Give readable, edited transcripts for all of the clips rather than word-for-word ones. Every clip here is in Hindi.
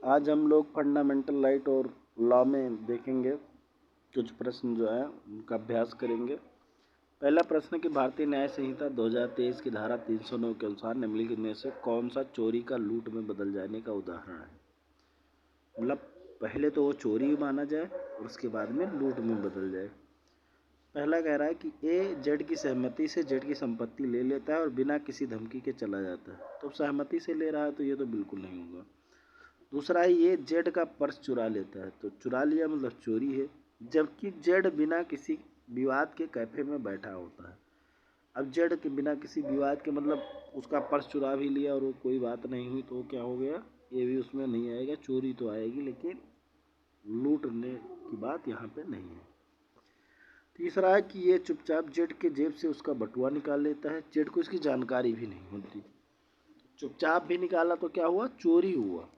आज हम लोग फंडामेंटल राइट और लॉ में देखेंगे कुछ प्रश्न जो है उनका अभ्यास करेंगे। पहला प्रश्न कि भारतीय न्याय संहिता 2023 की धारा 309 के अनुसार निम्नलिखित में से कौन सा चोरी का लूट में बदल जाने का उदाहरण है। मतलब पहले तो वो चोरी माना जाए और उसके बाद में लूट में बदल जाए। पहला कह रहा है कि ए जेड की सहमति से जेड की संपत्ति ले लेता है और बिना किसी धमकी के चला जाता है। तो सहमति से ले रहा है तो ये तो बिल्कुल नहीं होगा। दूसरा है ये जेड का पर्स चुरा लेता है, तो चुरा लिया मतलब चोरी है, जबकि जेड बिना किसी विवाद के कैफे में बैठा होता है। अब जेड के बिना किसी विवाद के मतलब उसका पर्स चुरा भी लिया और वो कोई बात नहीं हुई तो क्या हो गया, ये भी उसमें नहीं आएगा। चोरी तो आएगी लेकिन लूटने की बात यहाँ पे नहीं है। तीसरा है कि ये चुपचाप जेड के जेब से उसका बटुआ निकाल लेता है, जेड को इसकी जानकारी भी नहीं होती। चुपचाप भी निकाला तो क्या हुआ, चोरी हुआ।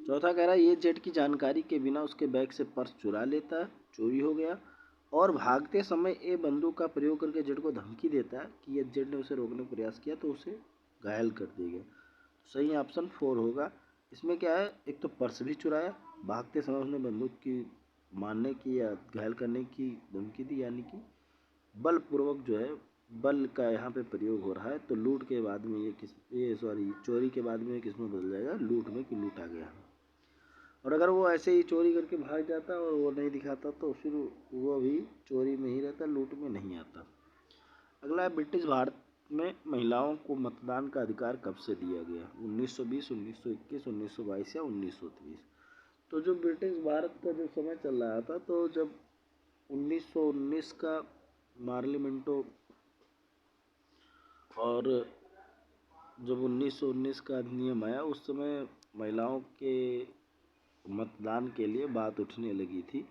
चौथा कह रहा है ये जेड की जानकारी के बिना उसके बैग से पर्स चुरा लेता है, चोरी हो गया। और भागते समय ए बंदूक का प्रयोग करके जेड को धमकी देता है कि यदि जेड ने उसे रोकने का प्रयास किया तो उसे घायल कर देगा। सही ऑप्शन 4 होगा। इसमें क्या है, एक तो पर्स भी चुराया, भागते समय उसने बंदूक की मारने की या घायल करने की धमकी दी, यानी कि बलपूर्वक जो है बल का यहाँ पे प्रयोग हो रहा है। तो लूट के बाद में ये चोरी के बाद में ये किस में बदल जाएगा, लूट में, कि लूटा गया। और अगर वो ऐसे ही चोरी करके भाग जाता और वो नहीं दिखाता तो फिर वो भी चोरी में ही रहता, लूट में नहीं आता। अगला है ब्रिटिश भारत में महिलाओं को मतदान का अधिकार कब से दिया गया, 1920, 1921, 1922 या 1930। तो जो ब्रिटिश भारत का जो समय चल रहा था, तो जब 1919 का पार्लियामेंटो और जब 1919 का अधिनियम आया उस समय महिलाओं के मतदान के लिए बात उठने लगी थी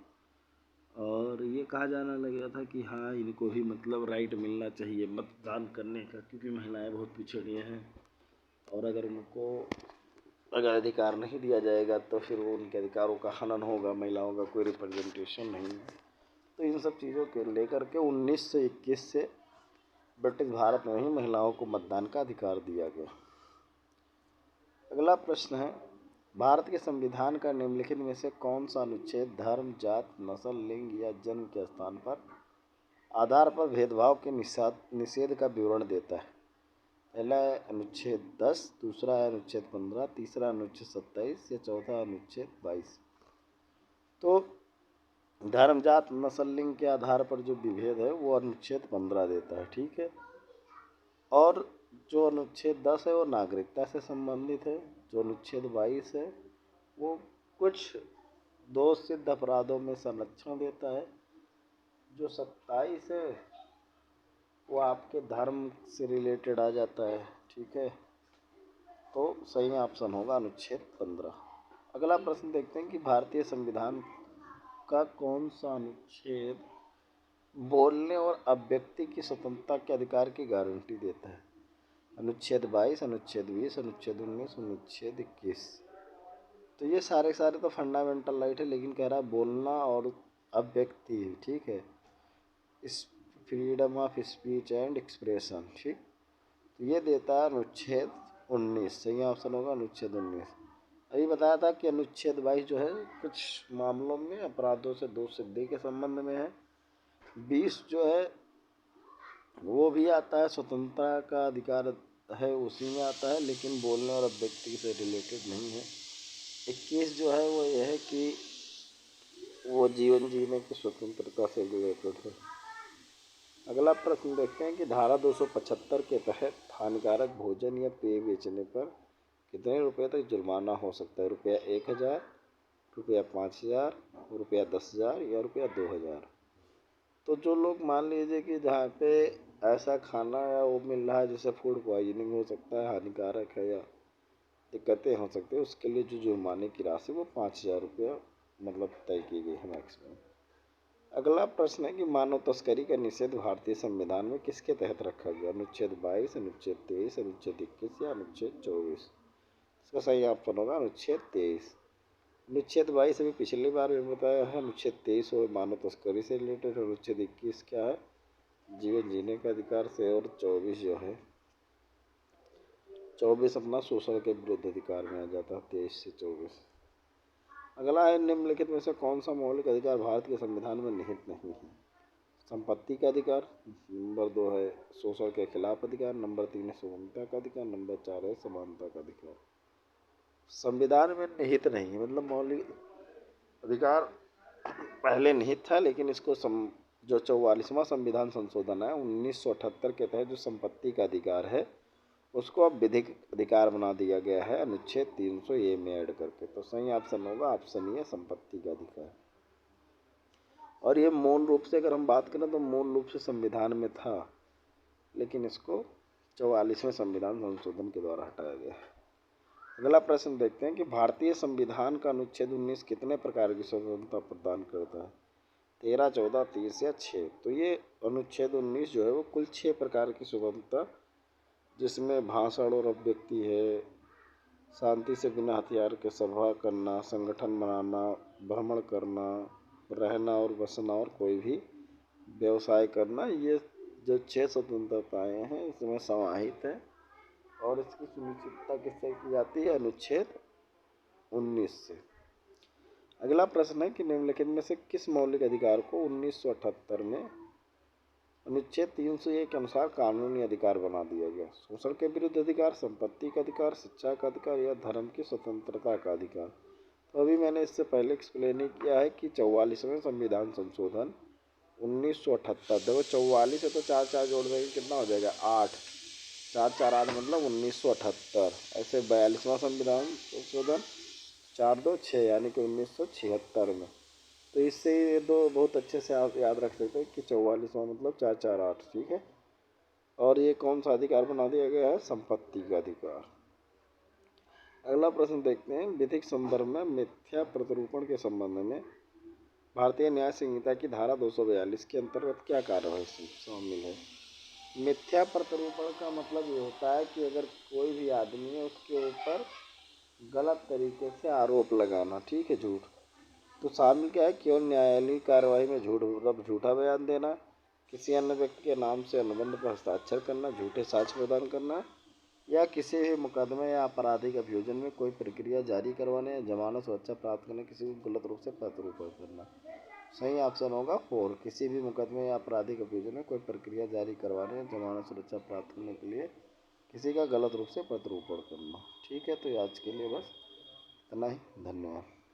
और ये कहा जाने लगा था कि हाँ इनको भी मतलब राइट मिलना चाहिए मतदान करने का, क्योंकि महिलाएं बहुत पिछड़ी हैं और अगर उनको अगर अधिकार नहीं दिया जाएगा तो फिर वो उनके अधिकारों का हनन होगा, महिलाओं का कोई रिप्रेजेंटेशन नहीं है। तो इन सब चीज़ों के लेकर के 1921 से ब्रिटिश भारत में ही महिलाओं को मतदान का अधिकार दिया गया। अगला प्रश्न है भारत के संविधान का निम्नलिखित में से कौन सा अनुच्छेद धर्म, जात, नस्ल, लिंग या जन्म के स्थान पर आधार पर भेदभाव के निषेध का विवरण देता है। पहला है अनुच्छेद 10, दूसरा है अनुच्छेद 15, तीसरा अनुच्छेद 27 या चौथा अनुच्छेद 22। तो धर्म, जात, नस्ल, लिंग के आधार पर जो विभेद है वो अनुच्छेद 15 देता है, ठीक है। और जो अनुच्छेद 10 है वो नागरिकता से संबंधित है। जो अनुच्छेद 22 है वो कुछ दोष सिद्ध अपराधों में संरक्षण देता है। जो 27 है वो आपके धर्म से रिलेटेड आ जाता है, ठीक है। तो सही ऑप्शन होगा अनुच्छेद 15। अगला प्रश्न देखते हैं कि भारतीय संविधान का कौन सा अनुच्छेद बोलने और अभिव्यक्ति की स्वतंत्रता के अधिकार की गारंटी देता है। अनुच्छेद 22, अनुच्छेद 20, अनुच्छेद 19, अनुच्छेद 21। तो ये सारे तो फंडामेंटल राइट है, लेकिन कह रहा है बोलना और अभिव्यक्ति, ठीक है, इस freedom of speech and expression, ठीक। तो ये देता है अनुच्छेद 19। सही ऑप्शन होगा अनुच्छेद 19। अभी बताया था कि अनुच्छेद 22 जो है कुछ मामलों में अपराधों से दोष सिद्धि के संबंध में है। 20 जो है वो भी आता है, स्वतंत्रता का अधिकार है उसी में आता है, लेकिन बोलने और अभिव्यक्ति से रिलेटेड नहीं है। 21 जो है वो ये है कि वो जीवन जीने की स्वतंत्रता से रिलेटेड है। अगला प्रश्न देखते हैं कि धारा 275 के तहत हानिकारक भोजन या पेय बेचने पर कितने रुपए तक जुर्माना हो सकता है। रुपया 1000, रुपया 5000, रुपया 10000 या रुपया 2000। तो जो लोग मान लीजिए कि जहाँ पे ऐसा खाना या वो मिल रहा है जिससे फूड पॉइजनिंग हो सकता है, हानिकारक है या दिक्कतें हो सकती है, उसके लिए जो जुर्माने की राशि वो 5000 रुपया मतलब तय की गई है मैक्सिमम। अगला प्रश्न है कि मानव तस्करी का निषेध भारतीय संविधान में किसके तहत रखा गया। अनुच्छेद 22, अनुच्छेद 23, अनुच्छेद 21 या अनुच्छेद 24। इसका सही ऑप्शन होगा अनुच्छेद 23। अनुच्छेद 22 अभी पिछली बार भी बताया है। अनुच्छेद 23 और मानव तस्करी से रिलेटेड। अनुच्छेद 21 क्या है, जीवन जीने का अधिकार से। और 24 जो है 24 अपना शोषण के विरुद्ध अधिकार में आ जाता है, 23 से 24। अगला है निम्नलिखित में से कौन सा मौलिक अधिकार भारत के संविधान में निहित नहीं है? संपत्ति का अधिकार, नंबर 2 है शोषण के खिलाफ अधिकार, नंबर 3 है समानता का अधिकार, नंबर 4 है समानता का अधिकार। संविधान में निहित नहीं है मतलब मौलिक अधिकार पहले निहित था, लेकिन इसको जो 44वां संविधान संशोधन है 1978 के तहत जो संपत्ति का अधिकार है उसको अब विधिक अधिकार बना दिया गया है अनुच्छेद 300A में ऐड करके। तो सही ऑप्शन होगा ऑप्शन ये संपत्ति का अधिकार। और ये मूल रूप से अगर हम बात करें तो मूल रूप से संविधान में था, लेकिन इसको 44वें संविधान संशोधन के द्वारा हटाया गया है। अगला प्रश्न देखते हैं कि भारतीय संविधान का अनुच्छेद 19 कितने प्रकार की स्वतंत्रता प्रदान करता है? 13, 14, 30 या 6। तो ये अनुच्छेद 19 जो है वो कुल 6 प्रकार की स्वतंत्रता, जिसमें भाषण और अभिव्यक्ति है, शांति से बिना हथियार के सभा करना, संगठन बनाना, भ्रमण करना, रहना और बसना और कोई भी व्यवसाय करना, ये जो 6 स्वतंत्रताएँ हैं इसमें समाहित है। और इसकी सुनिश्चितता किससे की जाती है? अनुच्छेद 19 से। अगला प्रश्न है कि निम्नलिखित में से किस मौलिक अधिकार को 1978 में अनुच्छेद 300A के अनुसार कानूनी अधिकार बना दिया गया? शोषण के विरुद्ध अधिकार, संपत्ति का अधिकार, शिक्षा का अधिकार या धर्म की स्वतंत्रता का अधिकार? तो अभी मैंने इससे पहले एक्सप्लेन ही किया है कि 44वें संविधान संशोधन 1978, देखो 44 है तो 4 4 जोड़ देंगे कितना हो जाएगा? 8, 4 4 8 मतलब 1978। ऐसे 42वां संविधान संशोधन 4 2 6 यानी कि 1976 में। तो इससे ये दो बहुत अच्छे से आप याद रख सकते हैं कि 44वां मतलब 4 4 8, ठीक है। और ये कौन सा अधिकार बना दिया गया है? संपत्ति का अधिकार। अगला प्रश्न देखते हैं, विधिक संदर्भ में मिथ्या प्रत्यारोपण के संबंध में भारतीय न्याय संहिता की धारा 242 के अंतर्गत क्या कार्यवाही शामिल है? मिथ्या प्रत्यारोपण का मतलब ये होता है कि अगर कोई भी आदमी है उसके ऊपर गलत तरीके से आरोप लगाना, ठीक है, झूठ, तो शामिल क्या है? केवल न्यायालयीय कार्रवाई में झूठ मतलब झूठा बयान देना, किसी अन्य व्यक्ति के नाम से अनुबंध पर हस्ताक्षर करना, झूठे साक्ष्य प्रदान करना, या किसी भी मुकदमे या आपराधिक अभियोजन में कोई प्रक्रिया जारी करवाने या जमानत सुरक्षा प्राप्त करने किसी को गलत रूप से प्रत्यारोपण करना। सही ऑप्शन होगा 4, किसी भी मुकदमे या आपराधिक अभियोजन में कोई प्रक्रिया जारी करवाने या जमानत सुरक्षा प्राप्त करने के लिए किसी का गलत रूप से प्रत्यारोपण करना। ठीक है, तो आज के लिए बस इतना ही। धन्यवाद।